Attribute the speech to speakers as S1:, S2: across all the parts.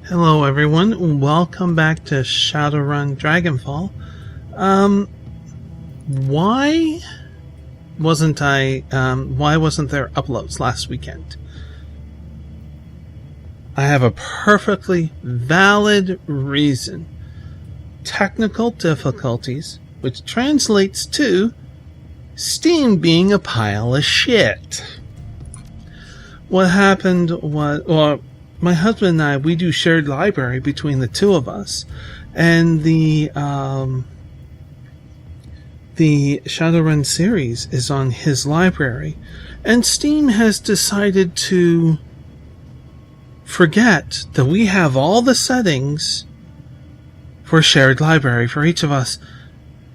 S1: Hello everyone, welcome back to Shadowrun Dragonfall. Um, why wasn't why wasn't there uploads last weekend? I have a perfectly valid reason. Technical difficulties, which translates to Steam being a pile of shit. What happened was, my husband and I, we do shared library between the two of us, and the Shadowrun series is on his library, and Steam has decided to forget that we have all the settings for shared library for each of us,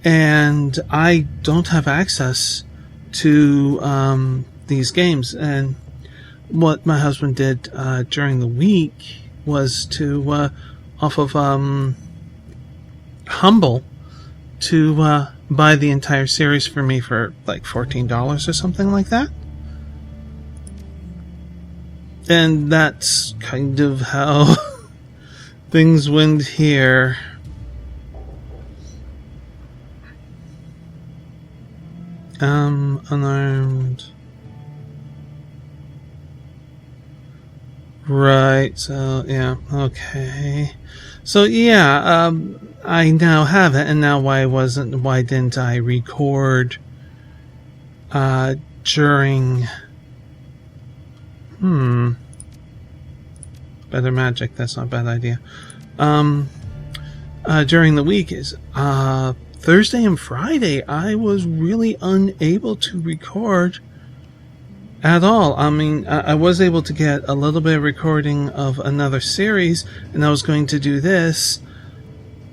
S1: and I don't have access to these games. And what my husband did during the week was to off of Humble to buy the entire series for me for like $14 or something like that. And that's kind of how things went here. Unarmed. Right, so yeah, okay. So yeah, I now have it, and now why didn't I record during better magic, that's not a bad idea. During the week is Thursday and Friday I was really unable to record at all. I mean, I was able to get a little bit of recording of another series, and I was going to do this,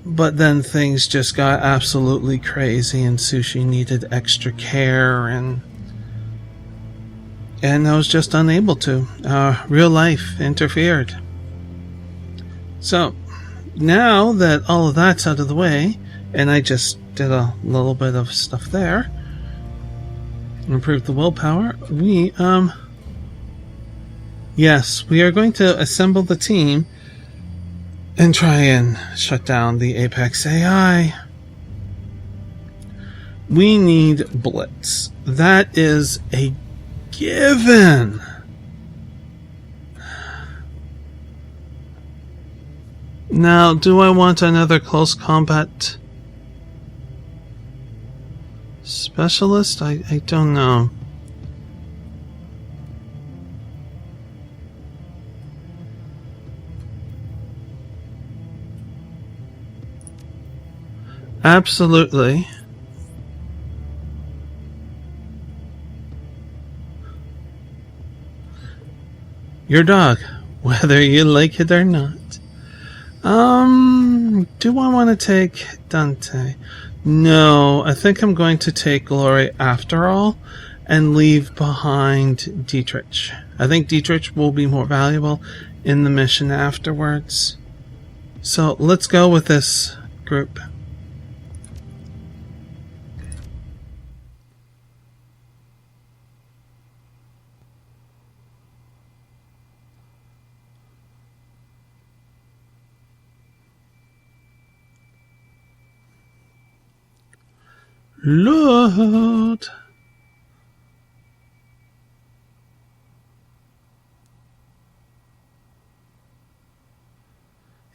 S1: but then things just got absolutely crazy, and Sushi needed extra care, and I was just unable to. Real life interfered. So, now that all of that's out of the way, and I just did a little bit of stuff there, improve the willpower, we are going to assemble the team and try and shut down the Apex AI. We need Blitz. That is a given. Now, do I want another close combat specialist? I don't know. Absolutely. Your dog, whether you like it or not. Do I want to take Dante? No, I think I'm going to take Glory after all and leave behind Dietrich. I think Dietrich will be more valuable in the mission afterwards. So let's go with this group. Lord.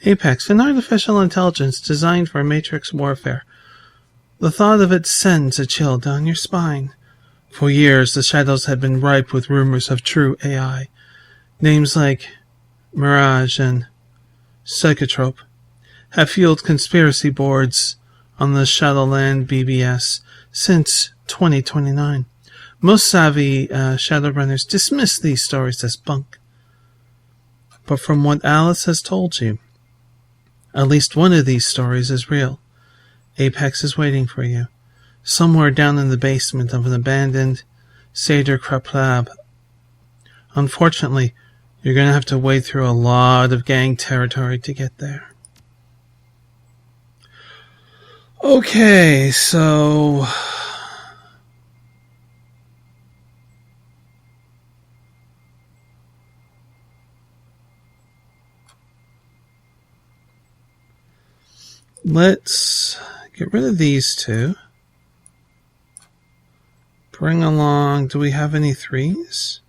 S1: Apex, an artificial intelligence designed for matrix warfare. The thought of it sends a chill down your spine. For years, the shadows had been ripe with rumors of true AI. Names like Mirage and Psychotrope have fueled conspiracy boards on the Shadowland BBS since 2029. Most savvy Shadowrunners dismiss these stories as bunk. But from what Alice has told you, at least one of these stories is real. Apex is waiting for you, somewhere down in the basement of an abandoned Seder Krupp lab. Unfortunately, you're going to have to wade through a lot of gang territory to get there. Okay, so Let's get rid of these two. Bring along, do we have any 3s?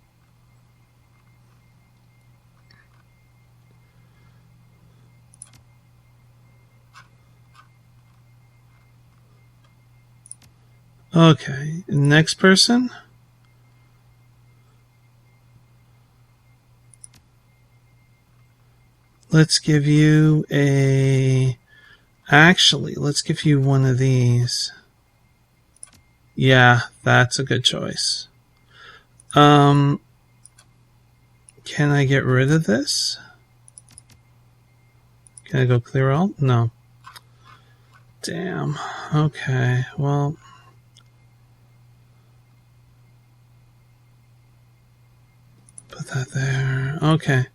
S1: Okay, next person. Let's give you a... Actually, let's give you one of these. Yeah, that's a good choice. Can I get rid of this? Can I go clear all? No. Damn. Okay, well... Put that there. Okay.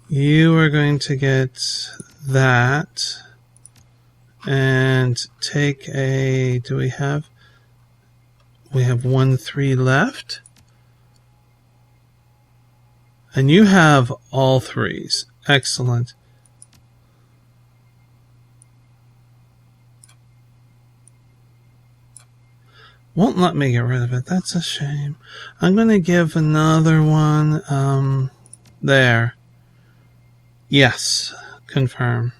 S1: You are going to get that and take a... Do we have... We have 1 3 left. And you have all 3s. Excellent. Won't let me get rid of it. That's a shame. I'm going to give another one there. Yes. Confirm.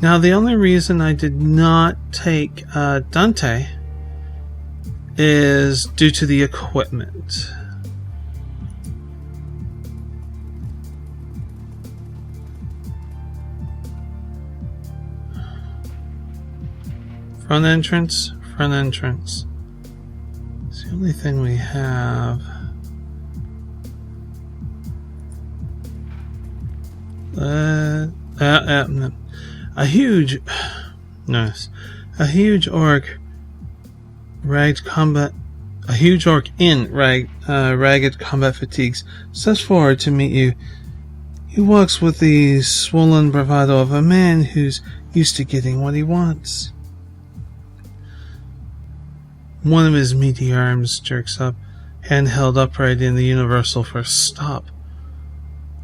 S1: Now, the only reason I did not take Dante is due to the equipment. Front entrance, front entrance. It's the only thing we have. A huge orc in ragged combat fatigues steps forward to meet you. He walks with the swollen bravado of a man who's used to getting what he wants. One of his meaty arms jerks up, hand held upright in the universal for stop.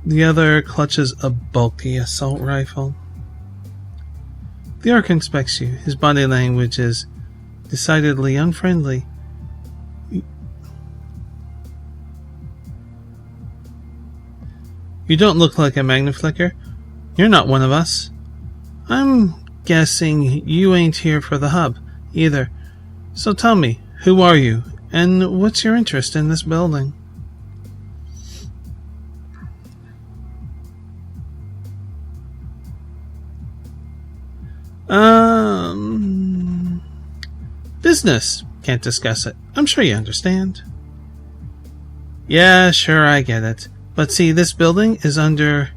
S1: The other clutches a bulky assault rifle. The orc inspects you. His body language is decidedly unfriendly. You don't look like a Magnaflicker. You're not one of us. I'm guessing you ain't here for the hub, either. So tell me, who are you, and what's your interest in this building? Business. Can't discuss it. I'm sure you understand. Yeah, sure, I get it. But see, this building is under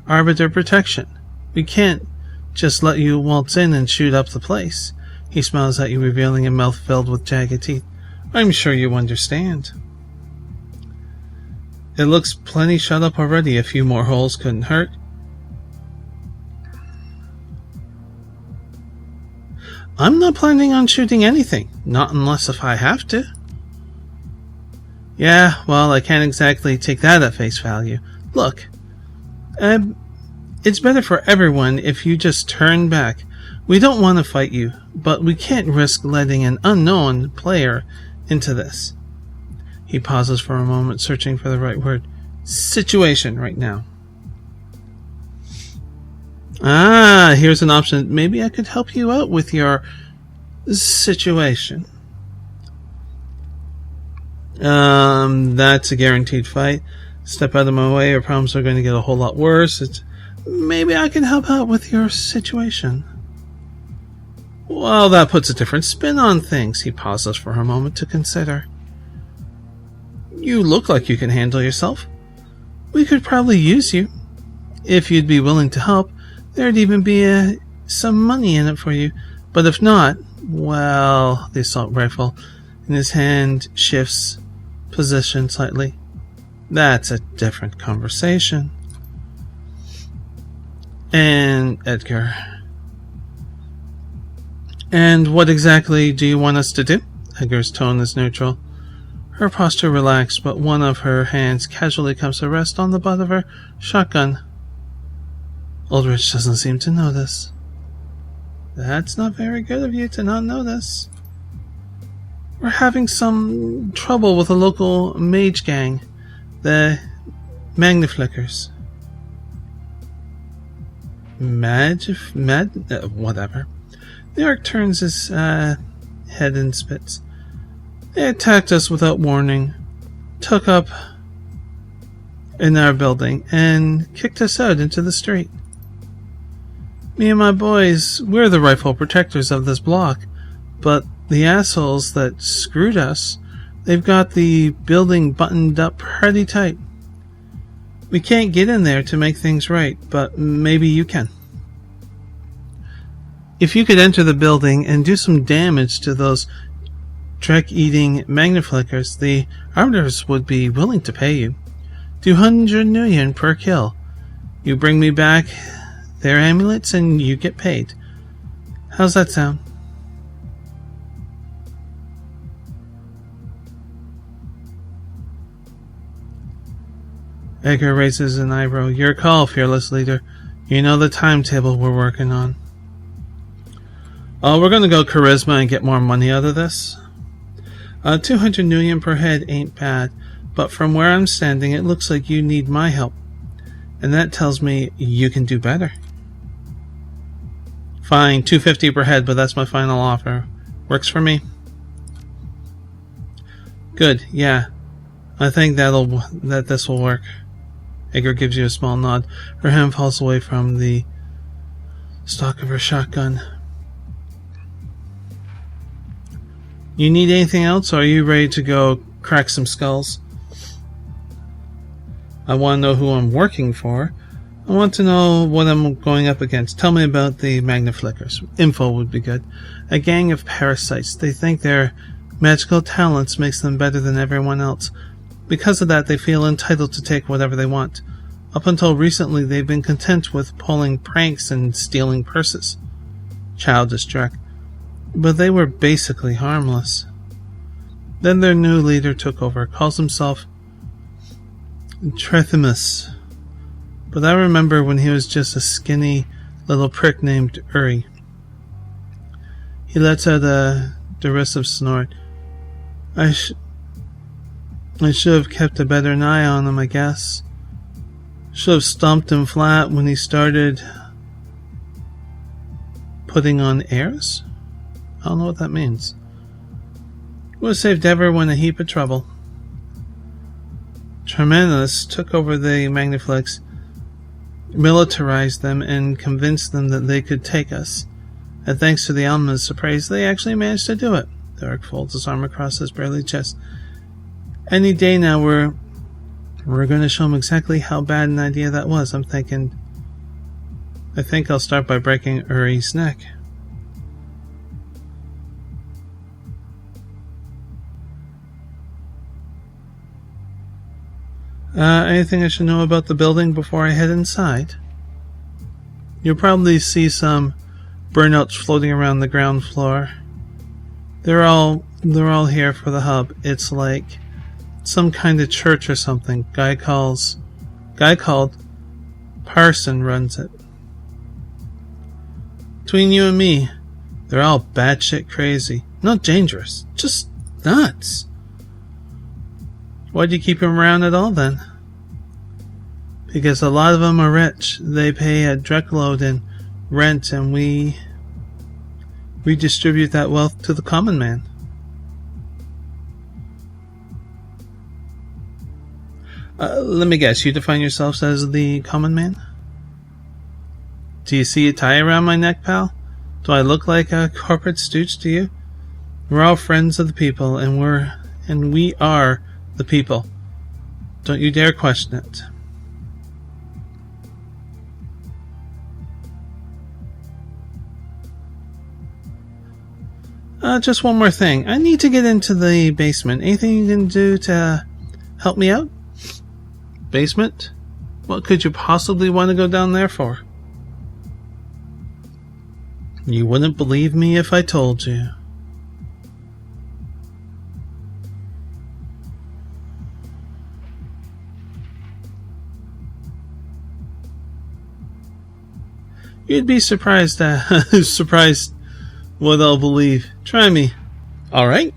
S1: Arbiter protection. We can't just let you waltz in and shoot up the place. He smiles at you, revealing a mouth filled with jagged teeth. I'm sure you understand. It looks plenty shut up already. A few more holes couldn't hurt. I'm not planning on shooting anything. Not unless if I have to. Yeah, well, I can't exactly take that at face value. Look, it's better for everyone if you just turn back. We don't want to fight you, but we can't risk letting an unknown player into this. He pauses for a moment, searching for the right word. Situation right now. Ah, here's an option. Maybe I could help you out with your situation. That's a guaranteed fight. Step out of my way, your problems are going to get a whole lot worse. Maybe I can help out with your situation. Well, that puts a different spin on things. He pauses for a moment to consider. You look like you can handle yourself. We could probably use you. If you'd be willing to help, there'd even be some money in it for you. But if not, well, the assault rifle in his hand shifts position slightly. That's a different conversation. And Edgar, And what exactly do you want us to do? Edgar's tone is neutral. Her posture relaxed, but one of her hands casually comes to rest on the butt of her shotgun. Aldrich doesn't seem to notice. That's not very good of you to not notice. We're having some trouble with a local mage gang, the Magniflickers. Whatever. The orc turns his head and spits. They attacked us without warning, took up in our building, and kicked us out into the street. Me and my boys, we're the rightful protectors of this block, but the assholes that screwed us, they've got the building buttoned up pretty tight. We can't get in there to make things right, but maybe you can. If you could enter the building and do some damage to those Trek-eating Magniflickers, the Arbiters would be willing to pay you. 200 million per kill. You bring me back their amulets and you get paid. How's that sound? Edgar raises an eyebrow. Your call, fearless leader. You know the timetable we're working on. Oh, we're gonna go charisma and get more money out of this. 200 million per head ain't bad, but from where I'm standing, it looks like you need my help. And that tells me you can do better. Fine, 250 per head, but that's my final offer. Works for me? Good, yeah. I think that this will work. Edgar gives you a small nod. Her hand falls away from the stock of her shotgun. You need anything else, or are you ready to go crack some skulls? I want to know who I'm working for. I want to know what I'm going up against. Tell me about the Magniflickers. Info would be good. A gang of parasites. They think their magical talents makes them better than everyone else. Because of that, they feel entitled to take whatever they want. Up until recently, they've been content with pulling pranks and stealing purses. Childish Drek. But they were basically harmless. Then their new leader took over, calls himself Trethimus. But I remember when he was just a skinny little prick named Uri. He lets out a derisive snort. I should have kept a better eye on him, I guess. Should have stomped him flat when he started putting on airs? I don't know what that means. Would have saved everyone a heap of trouble. Tremendous took over the Magniflix, militarized them, and convinced them that they could take us. And thanks to the Alma's surprise, they actually managed to do it. Derek folds his arm across his burly chest. Any day now, we're going to show them exactly how bad an idea that was. I think I'll start by breaking Uri's neck. Anything I should know about the building before I head inside? You'll probably see some burnouts floating around the ground floor. They're all here for the hub. It's like some kind of church or something. Guy called Parson runs it. Between you and me, they're all batshit crazy. Not dangerous, just nuts. Why'd you keep him around at all, then? Because a lot of them are rich. They pay a dreckload in rent, and we redistribute that wealth to the common man. Let me guess, you define yourselves as the common man? Do you see a tie around my neck, pal? Do I look like a corporate stooge to you? We're all friends of the people, and we are the people. Don't you dare question it. Just one more thing. I need to get into the basement. Anything you can do to help me out? Basement? What could you possibly want to go down there for? You wouldn't believe me if I told you. You'd be surprised what I'll believe. Try me. Alright?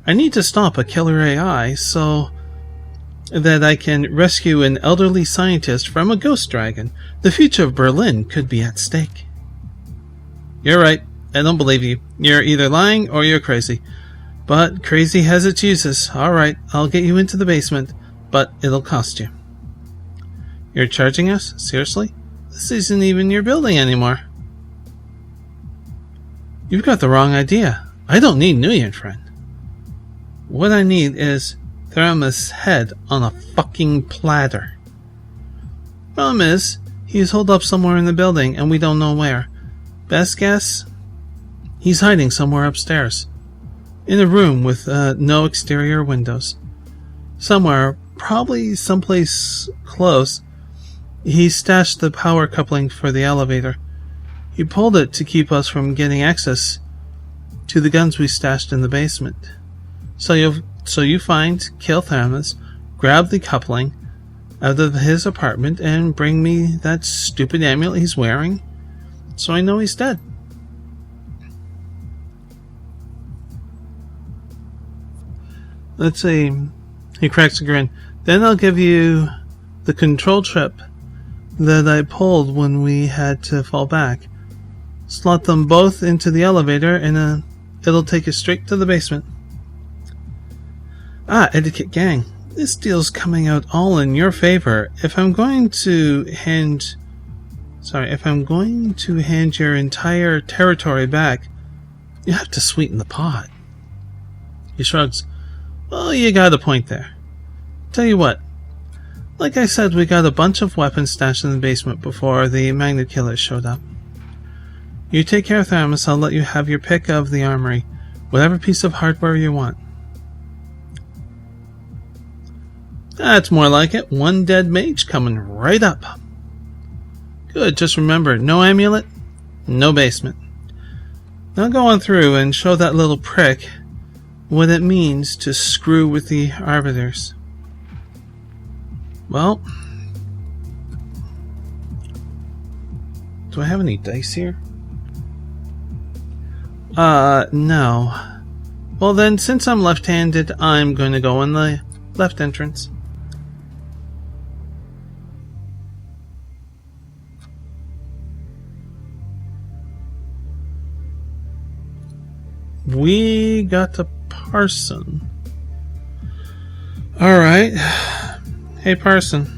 S1: I need to stop a killer AI so that I can rescue an elderly scientist from a ghost dragon. The future of Berlin could be at stake. You're right. I don't believe you. You're either lying or you're crazy. But crazy has its uses. Alright, I'll get you into the basement, but it'll cost you. You're charging us? Seriously? This isn't even your building anymore. You've got the wrong idea. I don't need Nguyen, friend. What I need is Theramus' head on a fucking platter. Problem is, he's holed up somewhere in the building and we don't know where. Best guess? He's hiding somewhere upstairs. In a room with no exterior windows. Somewhere, probably someplace close, he stashed the power coupling for the elevator. He pulled it to keep us from getting access to the guns we stashed in the basement. So you find, kill Theramus, grab the coupling out of his apartment, and bring me that stupid amulet he's wearing, so I know he's dead. Let's see. He cracks a grin. Then I'll give you the control trip that I pulled when we had to fall back. Slot them both into the elevator and it'll take you straight to the basement. Etiquette gang. This deal's coming out all in your favor. If I'm going to hand your entire territory back, you have to sweeten the pot. He shrugs. Well, you got a point there. Tell you what. Like I said, we got a bunch of weapons stashed in the basement before the magnet killers showed up. You take care of Theramus, I'll let you have your pick of the armory. Whatever piece of hardware you want. That's more like it. One dead mage coming right up. Good, just remember, no amulet, no basement. Now go on through and show that little prick what it means to screw with the arbiters. Well, do I have any dice here? No. Well then, since I'm left-handed, I'm going to go in the left entrance. We got a parson. Alright. Hey, parson.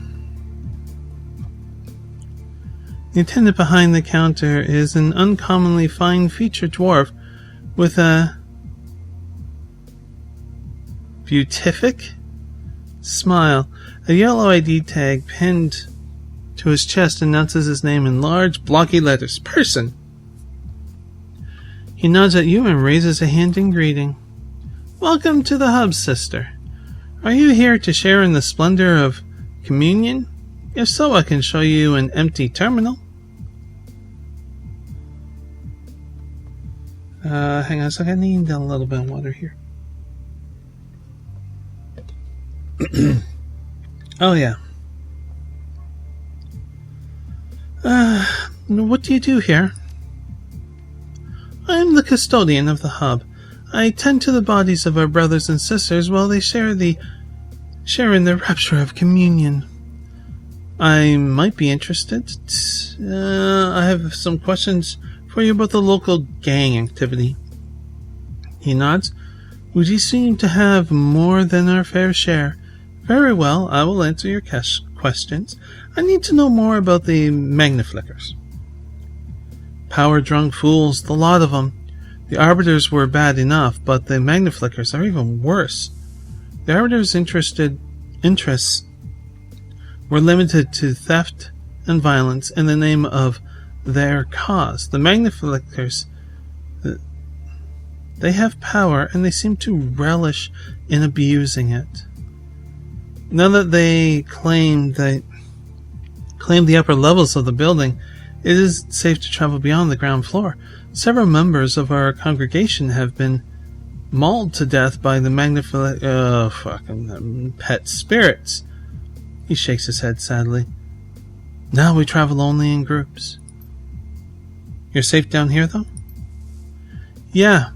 S1: The attendant behind the counter is an uncommonly fine-featured dwarf with a beatific smile. A yellow ID tag pinned to his chest announces his name in large, blocky letters. Person! He nods at you and raises a hand in greeting. Welcome to the hub, sister. Are you here to share in the splendor of communion? If so, I can show you an empty terminal. Hang on a second, I need a little bit of water here. Oh, yeah. What do you do here? I am the custodian of the hub. I tend to the bodies of our brothers and sisters while they share in the rapture of communion. I might be interested. I have some questions for you about the local gang activity. He nods. We seem to have more than our fair share. Very well, I will answer your questions. I need to know more about the Magniflickers. Power-drunk fools, the lot of them. The Arbiters were bad enough, but the Magniflickers are even worse. The Arbiters' interests were limited to theft and violence in the name of their cause. The Magniflickers, they have power, and they seem to relish in abusing it. Now that they claim the upper levels of the building, It is safe to travel beyond the ground floor. Several members of our congregation have been mauled to death by the pet spirits. He shakes his head sadly. Now we travel only in groups. You're safe down here, though? Yeah.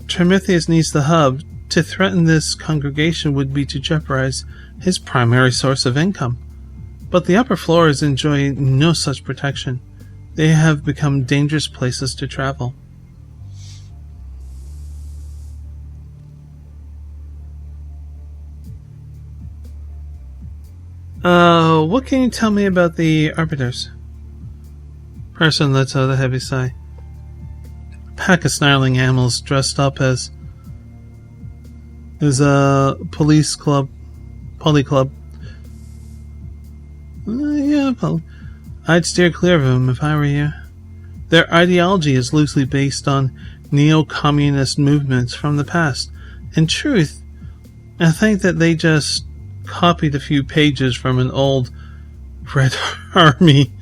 S1: Prometheus needs the hub. To threaten this congregation would be to jeopardize his primary source of income. But the upper floors enjoy no such protection. They have become dangerous places to travel. What can you tell me about the Arbiters? Parson lets out a heavy sigh. A pack of snarling animals dressed up as a poly club. I'd steer clear of them if I were you. Their ideology is loosely based on neo-communist movements from the past. In truth, I think that they just copied a few pages from an old Red Army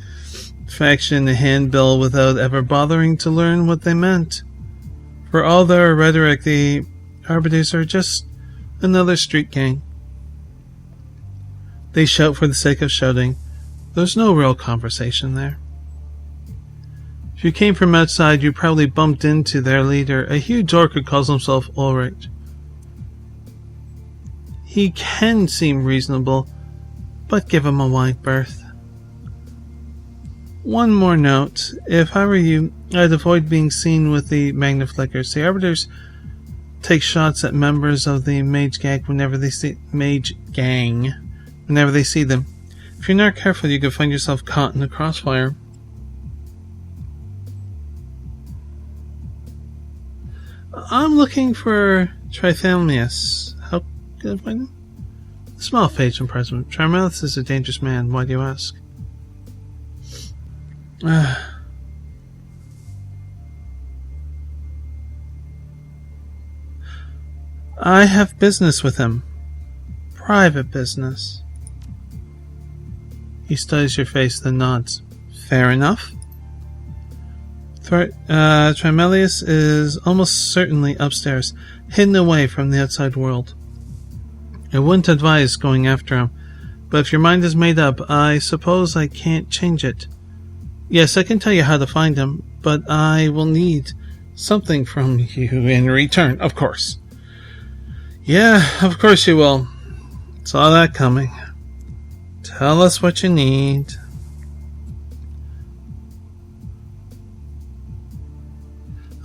S1: faction handbill without ever bothering to learn what they meant. For all their rhetoric, the Arbiters are just another street gang. They shout for the sake of shouting. There's no real conversation there. If you came from outside, you probably bumped into their leader, a huge orc who calls himself Ulrich. He can seem reasonable, but give him a wide berth. One more note. If I were you, I'd avoid being seen with the Magnaflickers. The Arbiters take shots at members of the Mage Gang whenever they see them. If you're not careful, you could find yourself caught in the crossfire. I'm looking for Trithelmius. How can I find him? A small face from President. Trimalus is a dangerous man. Why do you ask? I have business with him. Private business. He studies your face, then nods. Fair enough. Trimelius is almost certainly upstairs, hidden away from the outside world. I wouldn't advise going after him, but if your mind is made up, I suppose I can't change it. Yes, I can tell you how to find him, but I will need something from you in return, of course. Yeah, of course you will. Saw that coming. Tell us what you need.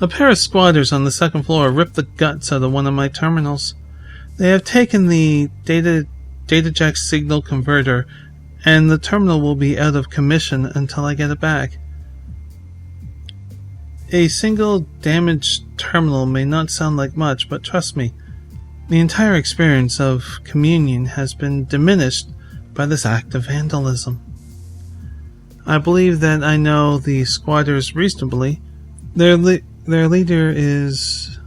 S1: A pair of squatters on the second floor ripped the guts out of one of my terminals. They have taken the data jack signal converter, and the terminal will be out of commission until I get it back. A single damaged terminal may not sound like much, but trust me, the entire experience of communion has been diminished by this act of vandalism. I believe that I know the squatters reasonably. Their leader's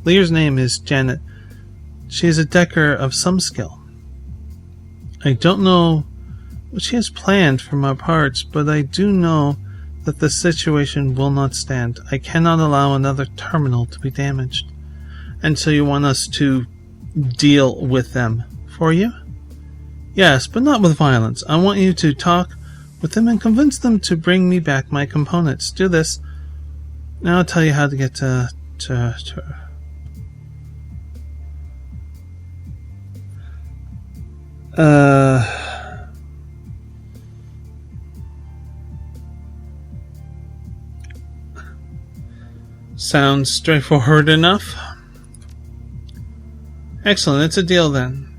S1: name is Janet. She is a decker of some skill. I don't know what she has planned for my parts, but I do know that the situation will not stand. I cannot allow another terminal to be damaged. And so you want us to deal with them for you? Yes, but not with violence. I want you to talk with them and convince them to bring me back my components. Do this. Now I'll tell you how to get to sounds straightforward enough. Excellent, it's a deal then.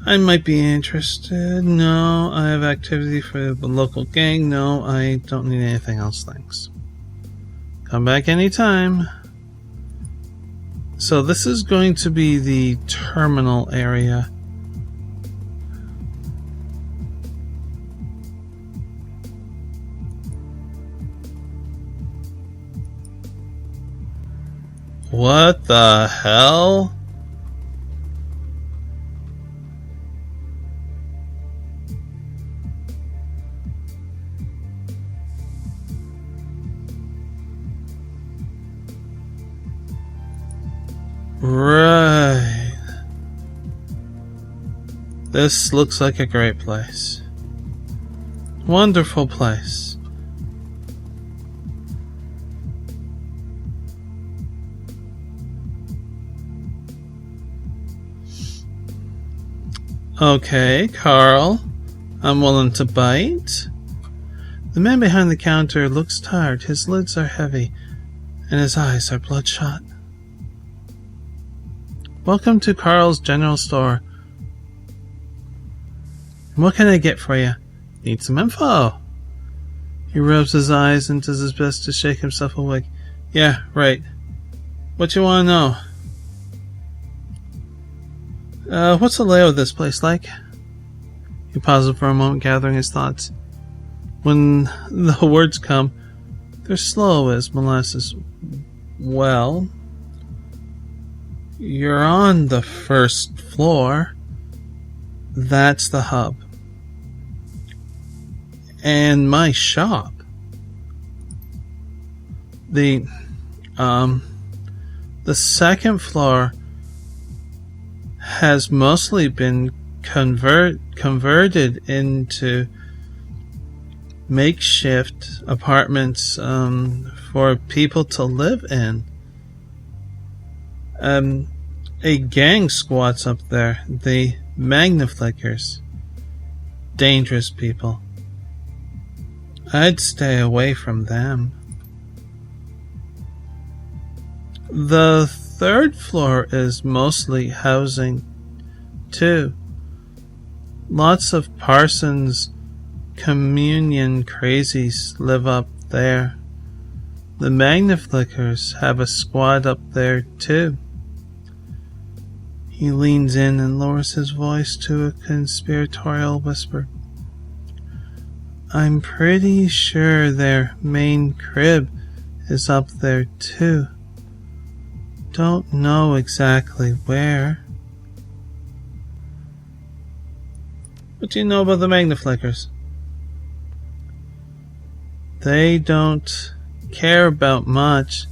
S1: I might be interested. No, I have activity for the local gang. No, I don't need anything else, thanks. Come back anytime. So this is going to be the terminal area. What the hell? Right. This looks like a great place. Wonderful place. Okay, Carl. I'm willing to bite. The man behind the counter looks tired. His lids are heavy, and his eyes are bloodshot. Welcome to Carl's General Store. What can I get for you? Need some info. He rubs his eyes and does his best to shake himself awake. Yeah, right. What you want to know? What's the layout of this place like? He pauses for a moment, gathering his thoughts. When the words come, they're slow as molasses. Well, you're on the first floor. That's the hub. And my shop. The second floor has mostly been converted into makeshift apartments for people to live in. A gang squats up there, the Magniflickers. Dangerous people. I'd stay away from them. The third floor is mostly housing, too. Lots of parsons, communion crazies live up there. The Magniflickers have a squad up there, too. He leans in and lowers his voice to a conspiratorial whisper. I'm pretty sure their main crib is up there too. Don't know exactly where. What do you know about the Magniflickers? They don't care about much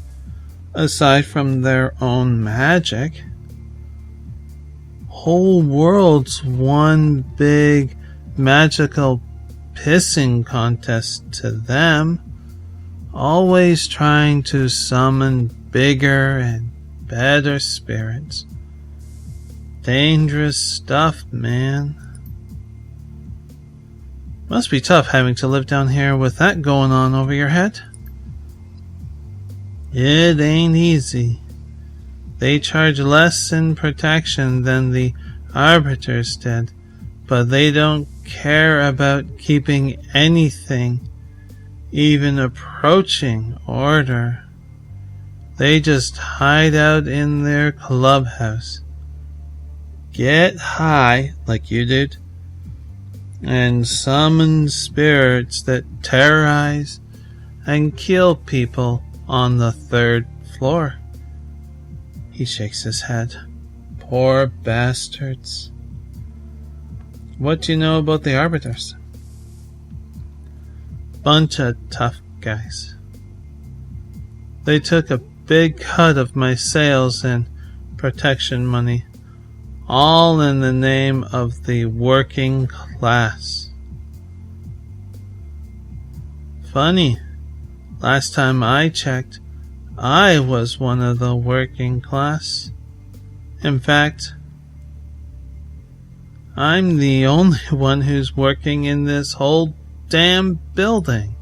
S1: aside from their own magic. Whole world's one big magical pissing contest to them. Always trying to summon bigger and better spirits. Dangerous stuff, man. Must be tough having to live down here with that going on over your head. It ain't easy. They charge less in protection than the arbiters did, but they don't care about keeping anything even approaching order. They just hide out in their clubhouse, get high like you did, and summon spirits that terrorize and kill people on the third floor. He shakes his head. Poor bastards. What do you know about the arbiters? Bunch of tough guys. They took a big cut of my sales and protection money, all in the name of the working class. Funny, last time I checked, I was one of the working class. In fact, I'm the only one who's working in this whole damn building.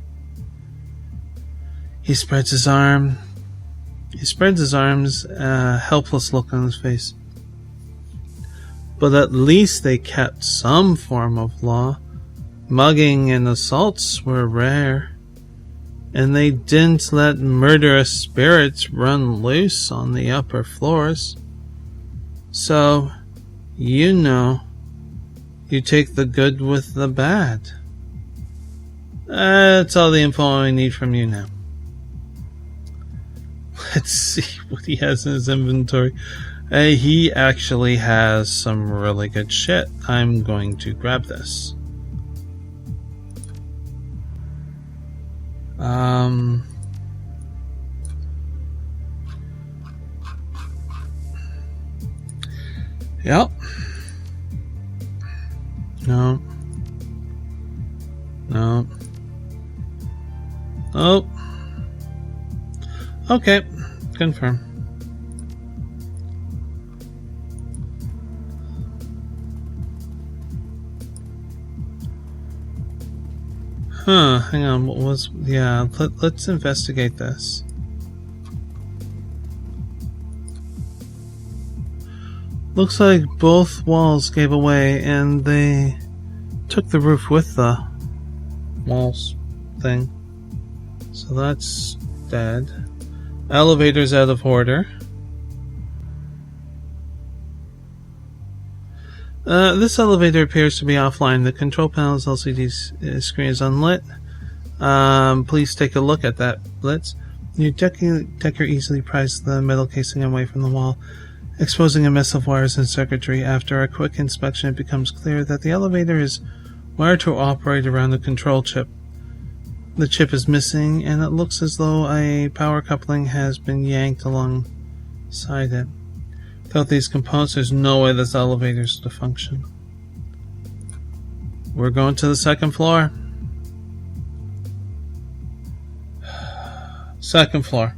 S1: He spreads his arms, helpless look on his face. But at least they kept some form of law. Mugging and assaults were rare. And they didn't let murderous spirits run loose on the upper floors. So, you know, you take the good with the bad. That's all the info I need from you now. Let's see what he has in his inventory. He actually has some really good shit. I'm going to grab this. Yep. No. No. Oh. Okay. Confirm. Hang on. What was... Yeah, let's investigate this. Looks like both walls gave away and they took the roof with the walls thing. So that's dead. Elevator's out of order. This elevator appears to be offline. The control panel's LCD screen is unlit. Please take a look at that, Blitz. Your decker easily pries the metal casing away from the wall, exposing a mess of wires and circuitry. After a quick inspection, it becomes clear that the elevator is wired to operate around the control chip. The chip is missing, and it looks as though a power coupling has been yanked alongside it. Without these components, there's no way this elevator is to function. We're going to the second floor. Second floor.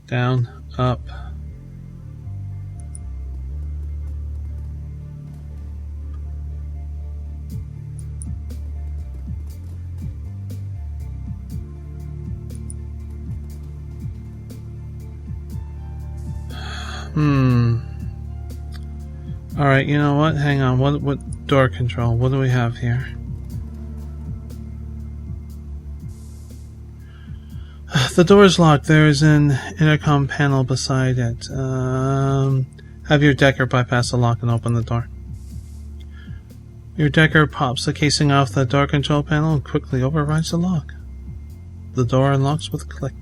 S1: Down, up. Alright, you know what? Hang on. What door control? What do we have here? The door is locked. There is an intercom panel beside it. Have your decker bypass the lock and open the door. Your decker pops the casing off the door control panel and quickly overrides the lock. The door unlocks with a click.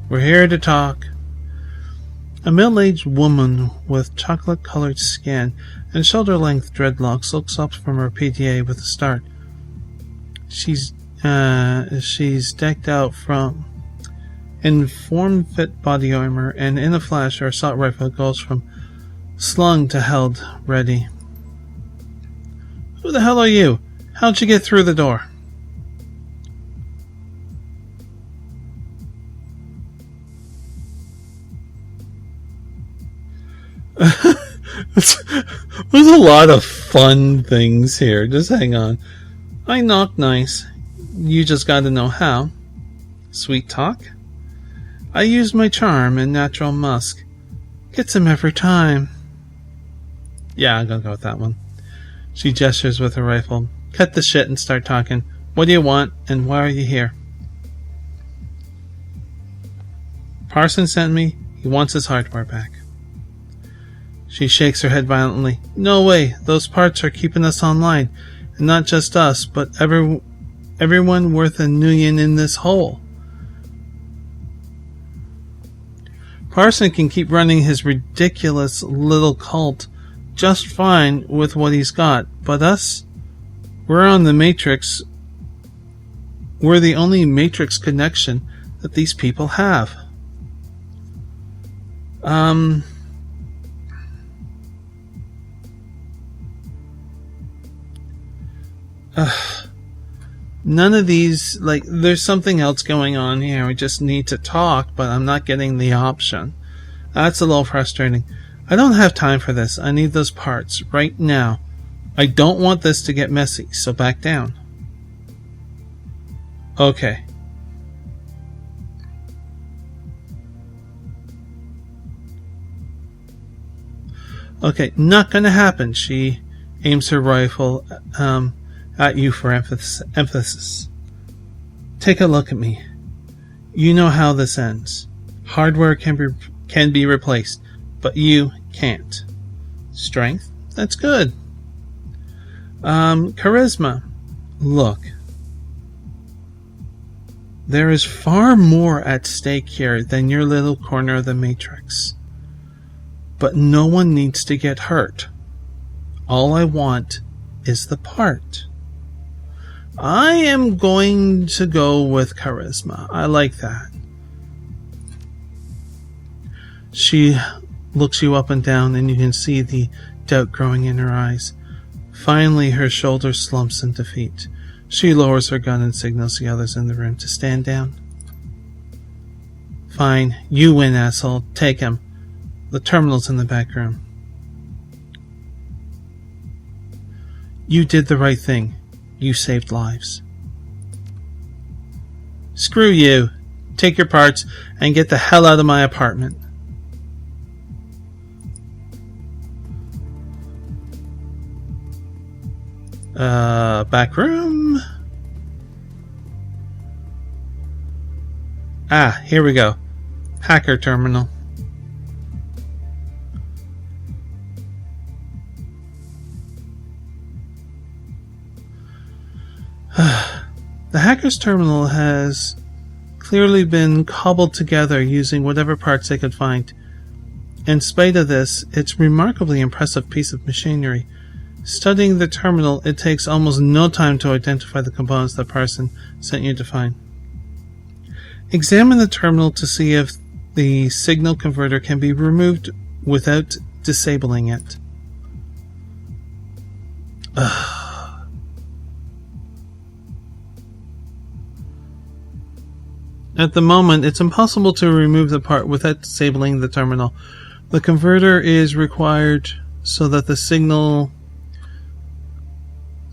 S1: We're here to talk. A middle-aged woman with chocolate-colored skin and shoulder-length dreadlocks looks up from her PDA with a start. She's decked out in form-fit body armor, and in a flash, her assault rifle goes from slung to held ready. Who the hell are you? How'd you get through the door? There's a lot of fun things here. Just hang on. I knock nice. You just gotta know how. Sweet talk. I use my charm and natural musk. Gets him every time. Yeah, I'm gonna go with that one. She gestures with her rifle. Cut the shit and start talking. What do you want and why are you here? Parson sent me. He wants his hardware back. She shakes her head violently. No way. Those parts are keeping us online. And not just us, but everyone worth a million in this hole. Parson can keep running his ridiculous little cult just fine with what he's got. But us? We're on the Matrix. We're the only Matrix connection that these people have. None of these, there's something else going on here. We just need to talk, but I'm not getting the option. That's a little frustrating. I don't have time for this. I need those parts right now. I don't want this to get messy, so back down. Okay. Okay, not gonna happen. She aims her rifle at you for emphasis. Take a look at me. You know how this ends. Hardware can be replaced, but you can't. Strength? That's good. Charisma? Look. There is far more at stake here than your little corner of the Matrix. but no one needs to get hurt. All I want is the part. I am going to go with charisma. I like that. She looks you up and down, and you can see the doubt growing in her eyes. Finally, her shoulder slumps in defeat. She lowers her gun and signals the others in the room to stand down. Fine, you win, asshole. Take him. The terminal's in the back room. You did the right thing. You saved lives. Screw you. Take your parts and get the hell out of my apartment. Back room. Ah, here we go. Hacker terminal. The hacker's terminal has clearly been cobbled together using whatever parts they could find. In spite of this, it's a remarkably impressive piece of machinery. Studying the terminal, it takes almost no time to identify the components that Parson sent you to find. Examine the terminal to see if the signal converter can be removed without disabling it. At the moment, it's impossible to remove the part without disabling the terminal. The converter is required so that the signal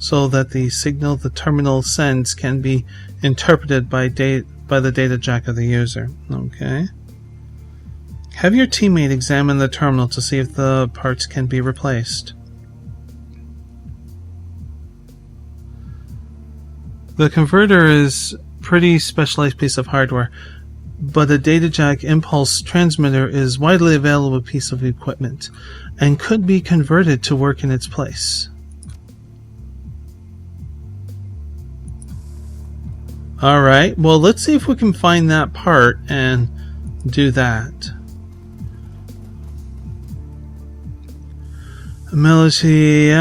S1: the terminal sends can be interpreted by the data jack of the user. Okay. Have your teammate examine the terminal to see if the parts can be replaced. The converter is pretty specialized piece of hardware, but a data jack impulse transmitter is widely available piece of equipment and could be converted to work in its place. Alright, well, let's see if we can find that part and do that. Melody,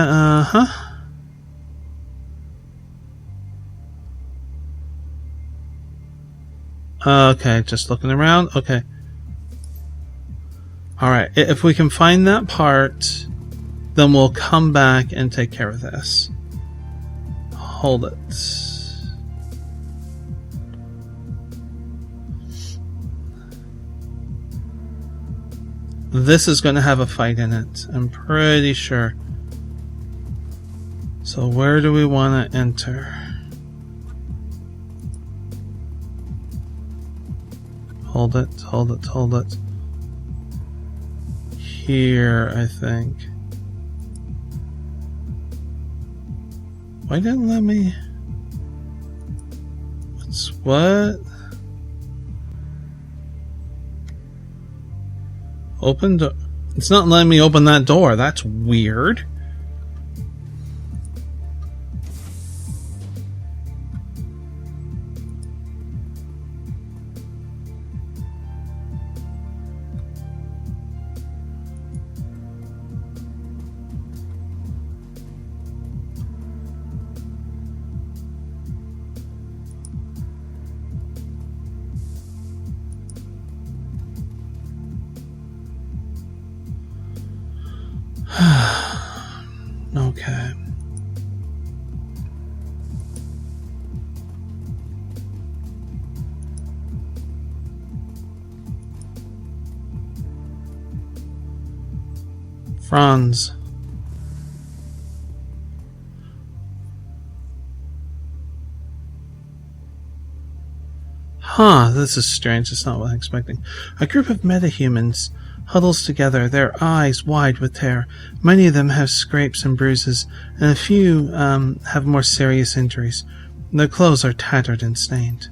S1: Okay, just looking around. Okay. Alright, if we can find that part, then we'll come back and take care of this. Hold it. This is going to have a fight in it, I'm pretty sure. So where do we want to enter? Hold it, hold it, hold it. Here, I think. Why didn't it let me... What? Open door. It's not letting me open that door. That's weird. Okay. Franz. This is strange. It's not what I'm expecting. A group of metahumans huddles together, their eyes wide with terror. Many of them have scrapes and bruises, and a few have more serious injuries. Their clothes are tattered and stained.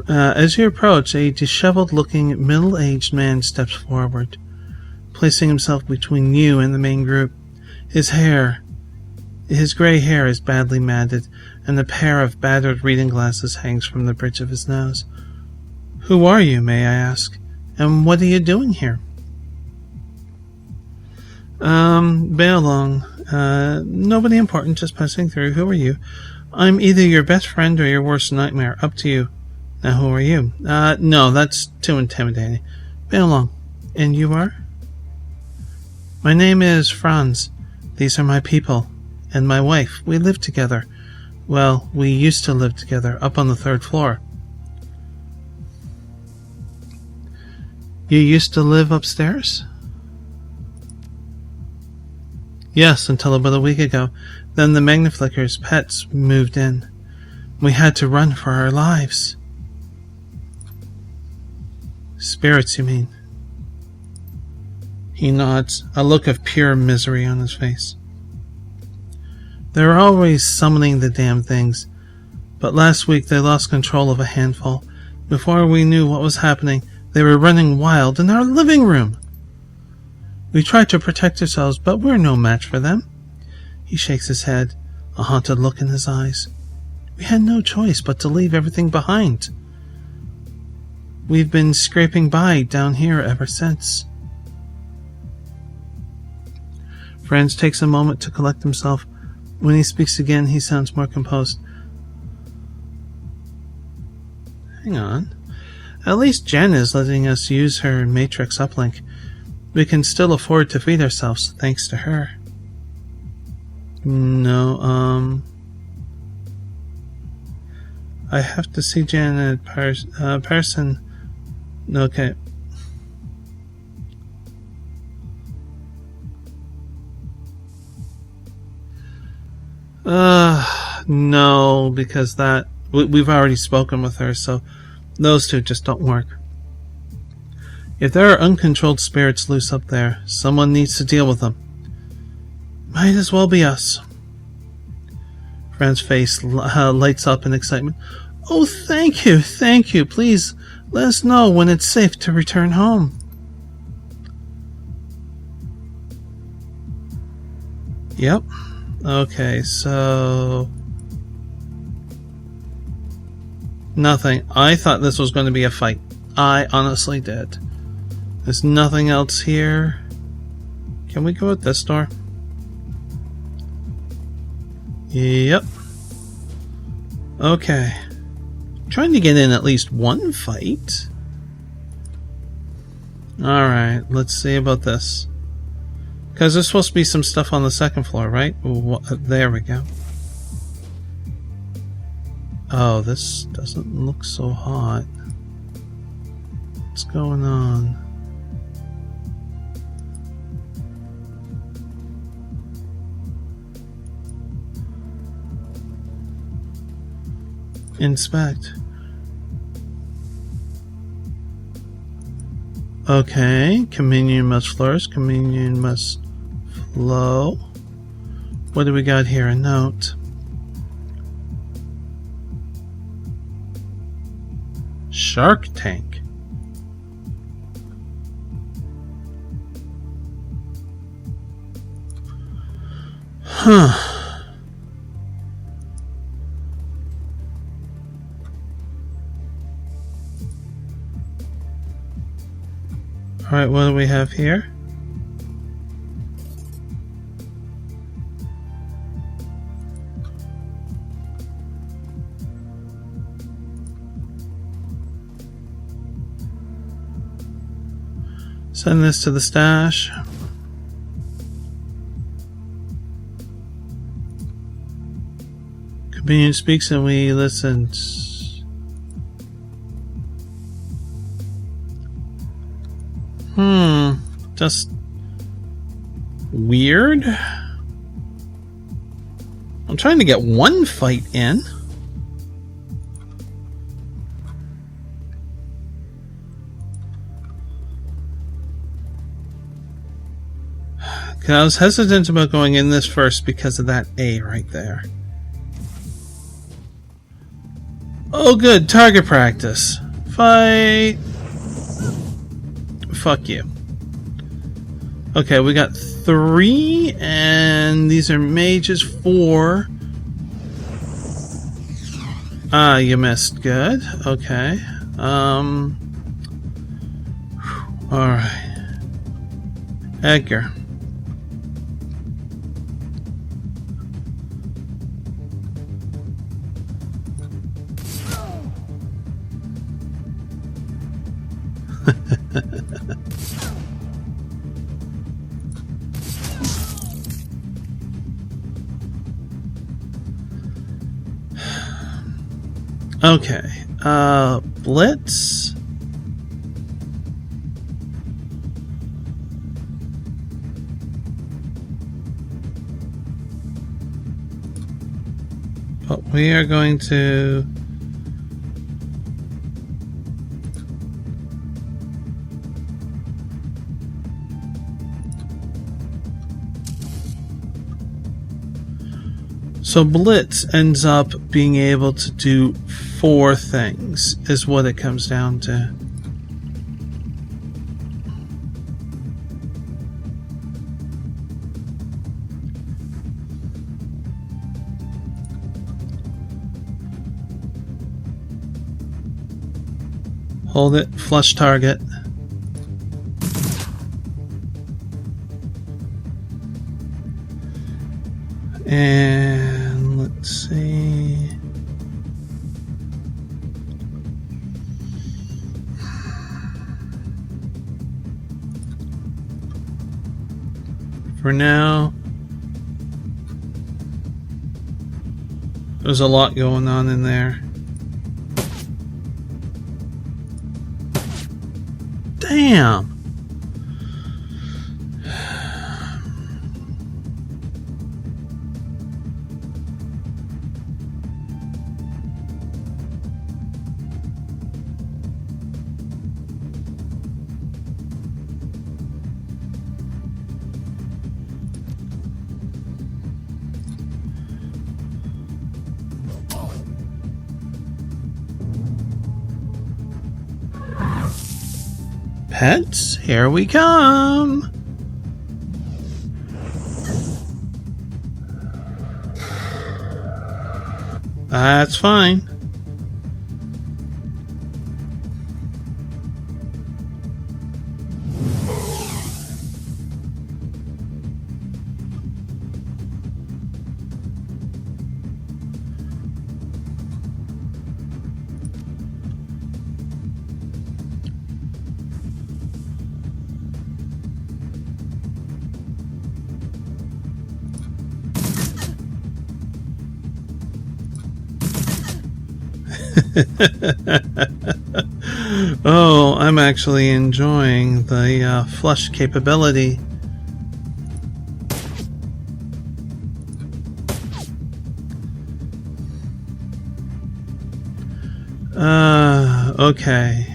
S1: As you approach, a disheveled-looking, middle-aged man steps forward, placing himself between you and the main group. His grey hair is badly matted, and a pair of battered reading glasses hangs from the bridge of his nose. Who are you, may I ask? And what are you doing here? Bailong. Nobody important, just passing through. Who are you? I'm either your best friend or your worst nightmare. Up to you. Now, who are you? No, that's too intimidating. Bailong. And you are? My name is Franz. These are my people. And my wife. We live together. Well, we used to live together, up on the 3rd floor. You used to live upstairs? Yes, until about a week ago. Then the Magniflicker's pets moved in. We had to run for our lives. Spirits, you mean? He nods, a look of pure misery on his face. They're always summoning the damn things, but last week they lost control of a handful. Before we knew what was happening, they were running wild in our living room. We tried to protect ourselves, but we're no match for them. He shakes his head, a haunted look in his eyes. We had no choice but to leave everything behind. We've been scraping by down here ever since. Franz takes a moment to collect himself. When he speaks again, he sounds more composed. Hang on. At least Jen is letting us use her Matrix uplink. We can still afford to feed ourselves, thanks to her. No, I have to see Jen at parson. Okay. No, because we've already spoken with her, so those two just don't work. If there are uncontrolled spirits loose up there, someone needs to deal with them. Might as well be us. Fran's face lights up in excitement. Oh, thank you. Please, let us know when it's safe to return home. Yep. Okay, so... Nothing. I thought this was going to be a fight. I honestly did. There's nothing else here. Can we go at this door? Yep. Okay. Trying to get in at least one fight. Alright, let's see about this. Because there's supposed to be some stuff on the 2nd floor, right? There we go. Oh, this doesn't look so hot. What's going on? Inspect. Okay, communion must flourish, communion must flow. What do we got here? A note. Shark Tank. Huh. Alright, what do we have here? Send this to the stash. Convenient speaks and we listen. Just weird. I'm trying to get one fight in. I was hesitant about going in this first because of that A right there. Oh good, target practice. Fight. Fuck you. Okay, we got 3, and these are mages. 4. Ah, you missed. Good. Okay. Alright. Edgar. Okay. Blitz. But we are going to so Blitz ends up being able to do 4 things, is what it comes down to. Hold it, flush target. And let's see. For now, there's a lot going on in there. Damn! Pets, here we come! That's fine. Oh, I'm actually enjoying the flush capability. Okay.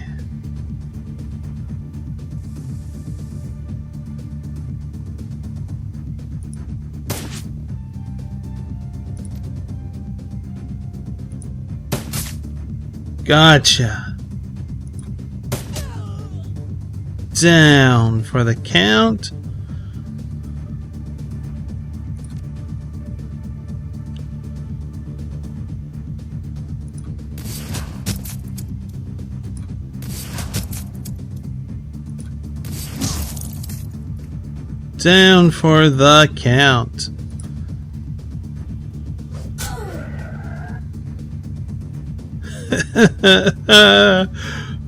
S1: Gotcha. Down for the count. Down for the count.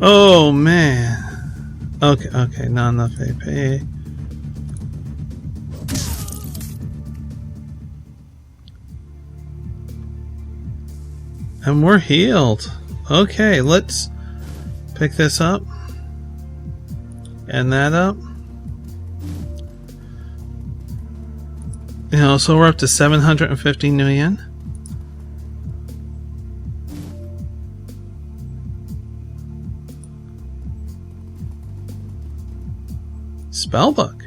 S1: Oh man. Okay, not enough AP. And we're healed. Okay, let's pick this up. And that up. So we're up to 750 million. Spellbook.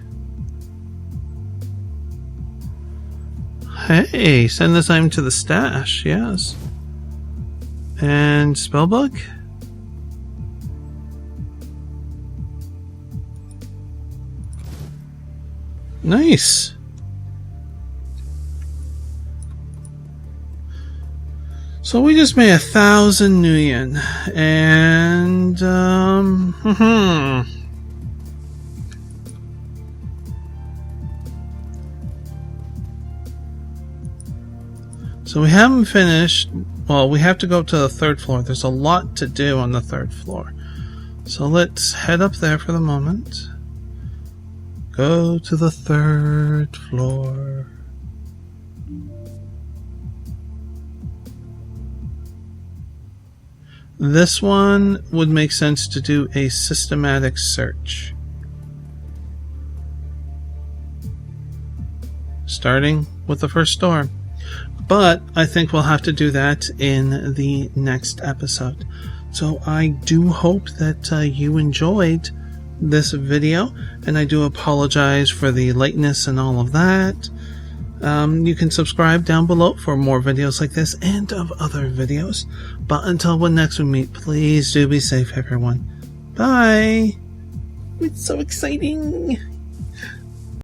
S1: Hey, send this item to the stash, yes. And spellbook? Nice. So we just made 1,000 new yen, and so we haven't finished. Well, we have to go up to the 3rd floor. There's a lot to do on the 3rd floor, so let's head up there for the moment. Go to the 3rd floor. This one would make sense to do a systematic search. Starting with the first door. But I think we'll have to do that in the next episode. So I do hope that you enjoyed this video, and I do apologize for the lateness and all of that. You can subscribe down below for more videos like this and of other videos. But until when next we meet, please do be safe, everyone. Bye! It's so exciting!